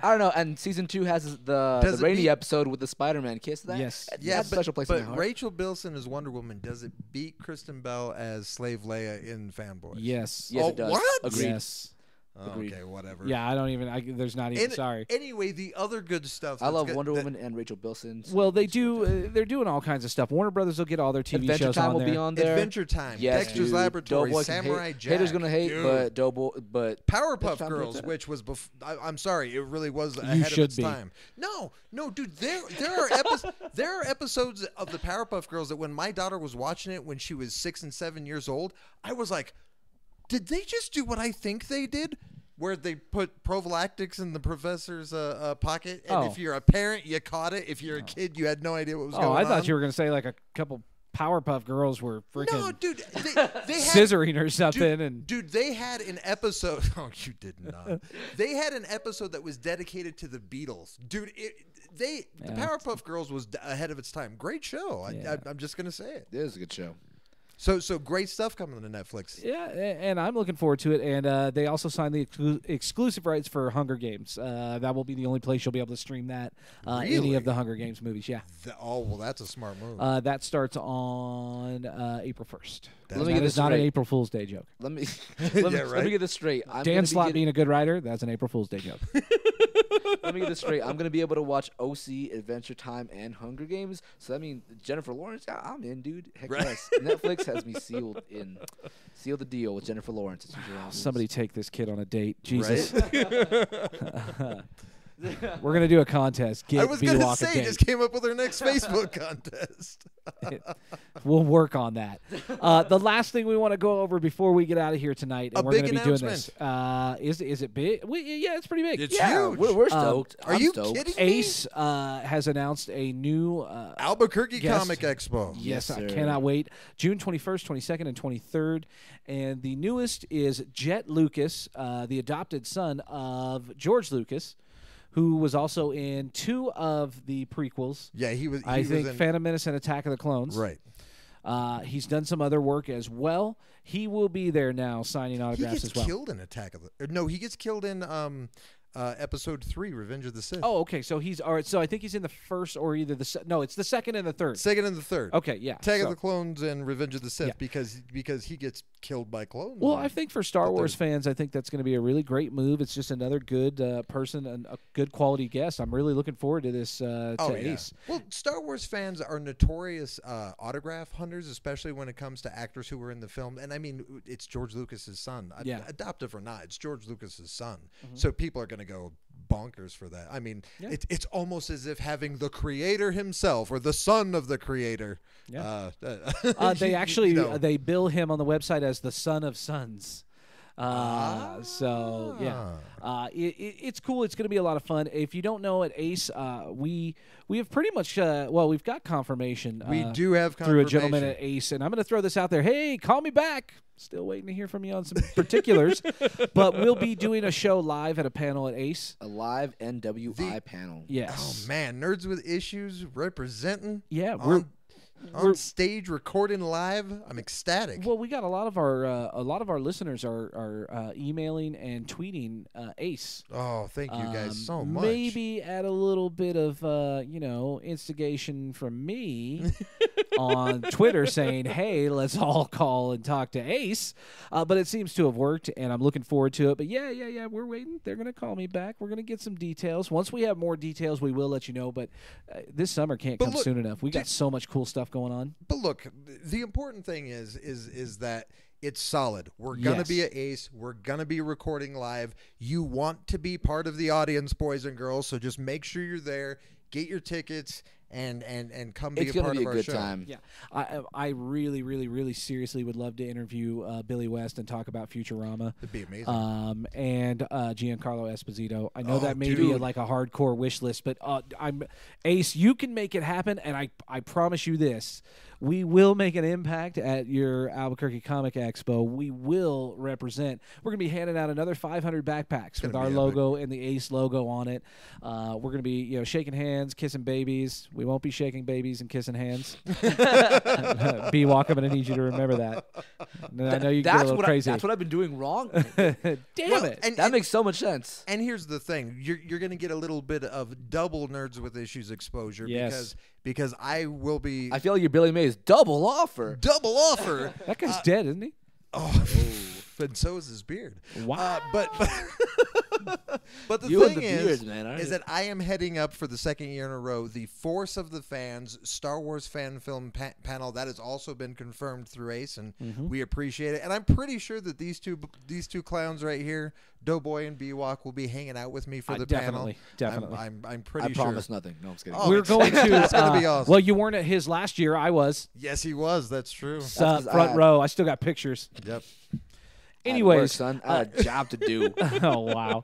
I don't know. And season 2 has the Does it rainy beat- episode with the Spider-Man kiss. That Yes. Yeah, that's a special place in my but heart. Rachel Bilson as Wonder Woman, does it beat Kristen Bell as Slave Leia in Fanboys? Yes. Yes, Oh, it does. what? Agreed. Yes. Oh, Agreed. okay, whatever. Yeah, I don't even. There's not even. Sorry. Anyway, the other good stuff. I that's love good- Wonder that- Woman and Rachel Bilson. Well, they do. They're doing all kinds of stuff. Warner Brothers will get all their TV Adventure shows Time on will there. be on there. Adventure Time, Yes, Dexter's dude. Laboratory, Doughboy can Samurai hate. Jack. Haters gonna hate, dude. but but Powerpuff Time Girls, to- which was I'm sorry, it really was ahead of should its be. time. No, dude, there are episodes of the Powerpuff Girls that when my daughter was watching it when she was 6 and 7 years old, I was like, did they just do what I think they did? Where they put prophylactics in the professor's pocket, and if you're a parent, you caught it. If you're a kid, you had no idea what was going on. I thought you were going to say like a couple Powerpuff Girls were freaking No, dude, they had scissoring or something, Dude, they had an episode. Oh, you did not. They had an episode that was dedicated to the Beatles. Dude, the Powerpuff Girls was ahead of its time. Great show. Yeah. I'm just gonna say it. it is a good show. So great stuff coming to Netflix. Yeah, and I'm looking forward to it. And they also signed the exclusive rights for Hunger Games. That will be the only place you'll be able to stream that. Any Really? of the Hunger Games movies, yeah. Well, that's a smart move. That starts on April 1st. Let me get this not an straight. April Fool's Day joke. Let me Yeah, let right? me get this straight. Dan Slott being a good writer, that's an April Fool's Day joke. Let me get this straight. I'm gonna be able to watch OC, Adventure Time, and Hunger Games. So that means Jennifer Lawrence. I'm in, dude. Heck Right. yes. Netflix has me sealed in. Sealed the deal with Jennifer Lawrence. It's usually on Somebody take this kid on a date. Jesus. Right? We're going to do a contest. Get I was going to B-Walk a say, date. just came up with our next Facebook contest. We'll work on that. The last thing we want to go over before we get out of here tonight, and A we're going big to be doing this. Is it big? Yeah, it's pretty big. It's Yeah, huge. we're stoked. Are I'm you stoked. kidding me? Ace has announced a new Albuquerque Yes. Comic Expo. Yes, I sir. cannot wait. June 21st, 22nd, and 23rd. And the newest is Jet Lucas, the adopted son of George Lucas, who was also in 2 of the prequels. Yeah, he was. I think in, Phantom Menace and Attack of the Clones. right. He's done some other work as well. He will be there now signing He autographs gets as well. killed in Attack of the. No, he gets killed in Episode 3, Revenge of the Sith. Oh, okay. So he's all right. So I think he's in the first or either no, it's the second and the third. Second and the third. Okay, yeah. Attack so- of the Clones and Revenge of the Sith Yeah. because he gets killed by clones. Well, in I think for Star the Wars third. fans, I think that's going to be a really great move. It's just another good person and a good quality guest. I'm really looking forward to this to Ace. Well, Star Wars fans are notorious autograph hunters, especially when it comes to actors who were in the film. And I mean, it's George Lucas's son. Yeah. Adoptive or not, it's George Lucas's son. Mm-hmm. So people are going to go bonkers for that. I mean, Yeah. it's almost as if having the creator himself or the son of the creator. Yeah. They They actually they bill him on the website as the son of sons. So yeah, it's cool. It's going to be a lot of fun. If you don't know, at Ace, we have pretty much we've got confirmation. we do have through a gentleman confirmation. at Ace, and I'm going to throw this out there. Hey, call me back. Still waiting to hear from you on some particulars, but we'll be doing a show live at a panel at Ace. A live NWI panel. Yes. Oh man, Nerds with Issues representing. Yeah, on we're- stage recording live. I'm ecstatic. Well, we got a lot of our listeners are emailing and tweeting Ace. Oh, thank you guys so much. Maybe add a little bit of instigation from me on Twitter saying, "Hey, let's all call and talk to Ace." But it seems to have worked, and I'm looking forward to it. But yeah, we're waiting. They're gonna call me back. We're gonna get some details. Once we have more details, we will let you know. But this summer can't But come look, soon enough. We got so much cool stuff going on. But look, the important thing is that it's solid. We're gonna Yes. be at Ace. We're gonna be recording live. You want to be part of the audience, boys and girls. So just make sure you're there. Get your tickets and come be It's a gonna part be of a our good show. time. Yeah, I really, really, really seriously would love to interview Billy West and talk about Futurama. It'd be amazing. And Giancarlo Esposito. I know Oh, that may be dude. like a hardcore wish list, but I'm Ace. You can make it happen, and I promise you this: we will make an impact at your Albuquerque Comic Expo. We will represent. We're gonna be handing out another 500 backpacks with gonna our be logo and the Ace logo on it. We're gonna be shaking hands, kissing babies. We won't be shaking babies and kissing hands. B-Walk, I'm gonna need you to remember that. And I know you get a little crazy. That's what I've been doing wrong. Damn Well, it! and- That makes so much sense. And here's the thing: you're going to get a little bit of double Nerds with Issues exposure Yes. because I will be I feel like your Billy Mays double offer. double offer. That guy's dead, isn't he? Oh, and so is his beard. Wow. But the You and thing the is, beards, man, aren't is you? that I am heading up for the second year in a row the Force of the Fans Star Wars fan film panel that has also been confirmed through Ace, and we appreciate it. And I'm pretty sure that these two clowns right here, Doughboy and B-Walk, will be hanging out with me for the definitely, panel. definitely. I'm pretty I sure. promise nothing. No, I'm just kidding. Oh, We're it's- going to. it's gonna be awesome. Well, you weren't at his last year. I was. Yes, he was. That's true. That's 'cause Front row. I still got pictures. Yep. I had to Anyways, work, son, I had a job to do. oh wow.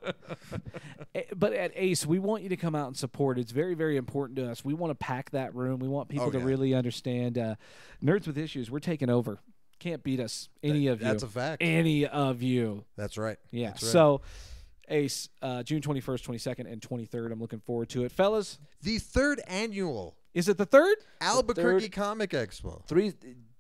But at Ace, we want you to come out and support. It's very, very important to us. We want to pack that room. We want people Oh, to yeah. really understand. Nerds with Issues, we're taking over. Can't beat us. Any of you. That's a fact. Any of you. That's right. Yeah. That's right. So, Ace, June 21st, 22nd, and 23rd. I'm looking forward to it. Fellas, The third annual is it the third? Albuquerque third- Comic Expo.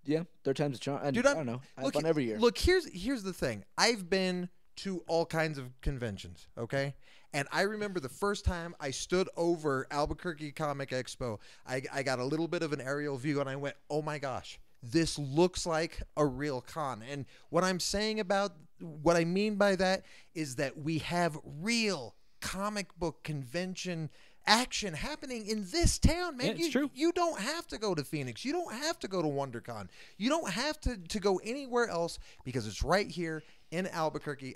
Yeah, third time's a charm. And Dude, I don't know. I have fun every year. Look, here's the thing. I've been to all kinds of conventions, okay? And I remember the first time I stood over Albuquerque Comic Expo, I got a little bit of an aerial view, and I went, oh my gosh, this looks like a real con. And what I mean by that is that we have real comic book convention action happening in this town, man. Yeah, it's true. You don't have to go to Phoenix. You don't have to go to WonderCon. You don't have to go anywhere else because it's right here in Albuquerque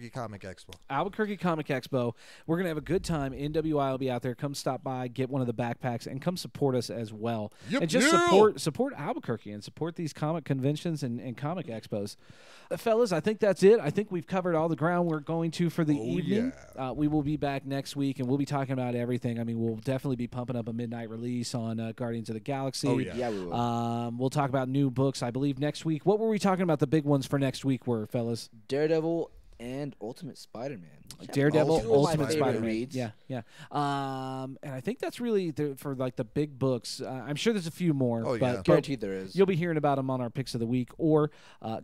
Comic Expo. Albuquerque Comic Expo. We're going to have a good time. NWI will be out there. Come stop by, get one of the backpacks, and come support us as well. Yep, and just support Albuquerque and support these comic conventions and comic expos. Fellas, I think that's it. I think we've covered all the ground we're going to for the evening. Yeah. We will be back next week, and we'll be talking about everything. I mean, we'll definitely be pumping up a midnight release on Guardians of the Galaxy. Oh, yeah. Yeah, we will. We'll talk about new books, I believe, next week. What were we talking about the big ones for next week were, fellas? Daredevil and Ultimate Spider-Man. Daredevil, Two of my Ultimate favorite Spider-Man. reads. Yeah. And I think that's really for like the big books. I'm sure there's a few more. Oh, yeah. but Guaranteed there is. you'll be hearing about them on our picks of the week, or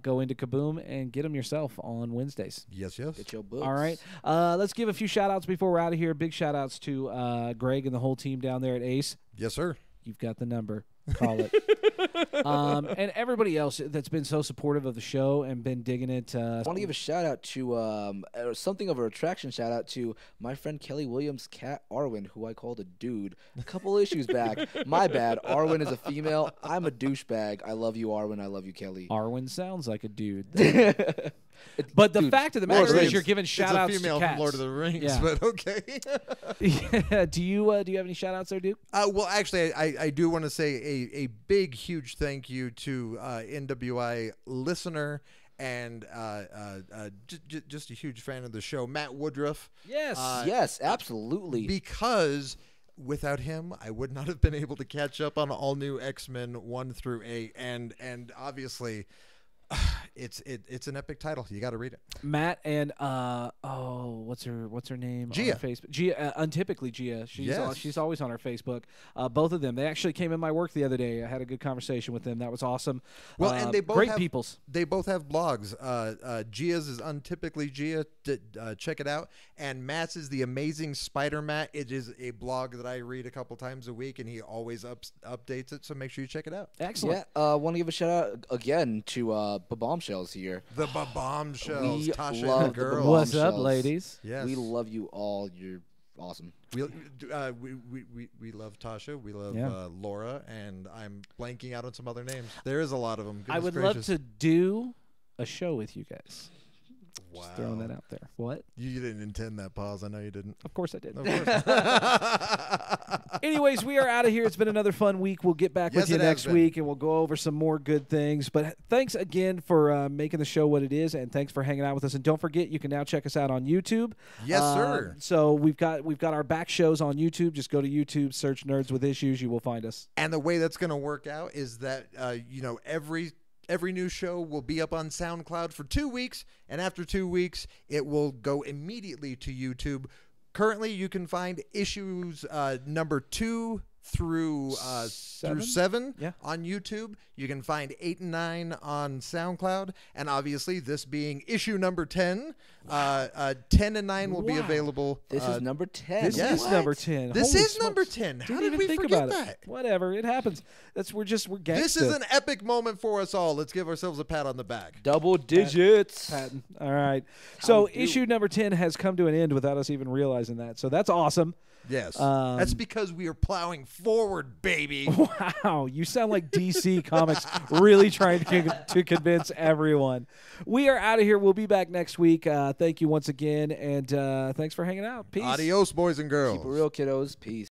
go into Kaboom and get them yourself on Wednesdays. Yes. Get your books. All right. Let's give a few shout outs before we're out of here. Big shout outs to Greg and the whole team down there at Ace. Yes, sir. You've got the number. Call it. And everybody else that's been so supportive of the show and been digging it. I want to give a shout out to something of a retraction shout out to my friend Kelly Williams' cat Arwen, who I called a dude a couple issues back. My bad. Arwen is a female. I'm a douchebag. I love you, Arwen. I love you, Kelly. Arwen sounds like a dude. It's- But the dude, fact of the Lord of matter the is Rings. you're giving It's shout a outs female to cats. from Lord of the Rings, Yeah. but okay. Yeah. Do you have any shout outs there, Duke? Well, actually, I do want to say a big, huge thank you to NWI listener and just a huge fan of the show, Matt Woodruff. Yes. Yes, absolutely. Because without him, I would not have been able to catch up on all new X-Men 1 through 8, and obviously. It's an epic title. You got to read it. Matt and what's her name? Gia. On Facebook. Gia, untypically Gia. Yes. She's always on our Facebook. Both of them. They actually came in my work the other day. I had a good conversation with them. That was awesome. Well, and they both great have, peoples. They both have blogs. Gia's is Untypically Gia. Check it out. And Matt's is The Amazing Spider Matt. It is a blog that I read a couple times a week, and he always updates it. So make sure you check it out. Excellent. Yeah, want to give a shout out again to Bombshells here. The Bombshells, We Tasha love and the the girls. What's up, Bombshells. ladies? Yes. We love you all. You're awesome. We love Tasha. We love Laura, and I'm blanking out on some other names. There is a lot of them. I would love to do a show with you guys. Wow. Just throwing that out there. What? You didn't intend that pause. I know you didn't. Of course I did. Of course. Anyways, we are out of here. It's been another fun week. We'll get back Yes, with you it has next been. week, and we'll go over some more good things. But thanks again for making the show what it is, and thanks for hanging out with us. And don't forget, you can now check us out on YouTube. Yes, sir. So we've got our back shows on YouTube. Just go to YouTube, search Nerds with Issues. You will find us. And the way that's going to work out is that every new show will be up on SoundCloud for 2 weeks, and after 2 weeks, it will go immediately to YouTube. Currently, you can find issues number 2 through 7 Yeah. on YouTube. You can find 8 and 9 on SoundCloud, and obviously, this being issue number 10, 10 and 9 will be Wow. available. This is number 10. This Yes. is number 10. This Holy is number smokes. 10. How Didn't did even we think forget about that? it. Whatever, it happens. We're gangsta. This is an epic moment for us all. Let's give ourselves a pat on the back. Double digits. Patton. All right. So we do. issue number 10 has come to an end without us even realizing that. So that's awesome. Yes. That's because we are plowing forward, baby. Wow, you sound like DC Comics really trying to convince everyone. We are out of here. We'll be back next week. Thank you once again, and thanks for hanging out. Peace. Adios, boys and girls. Keep it real, kiddos. Peace.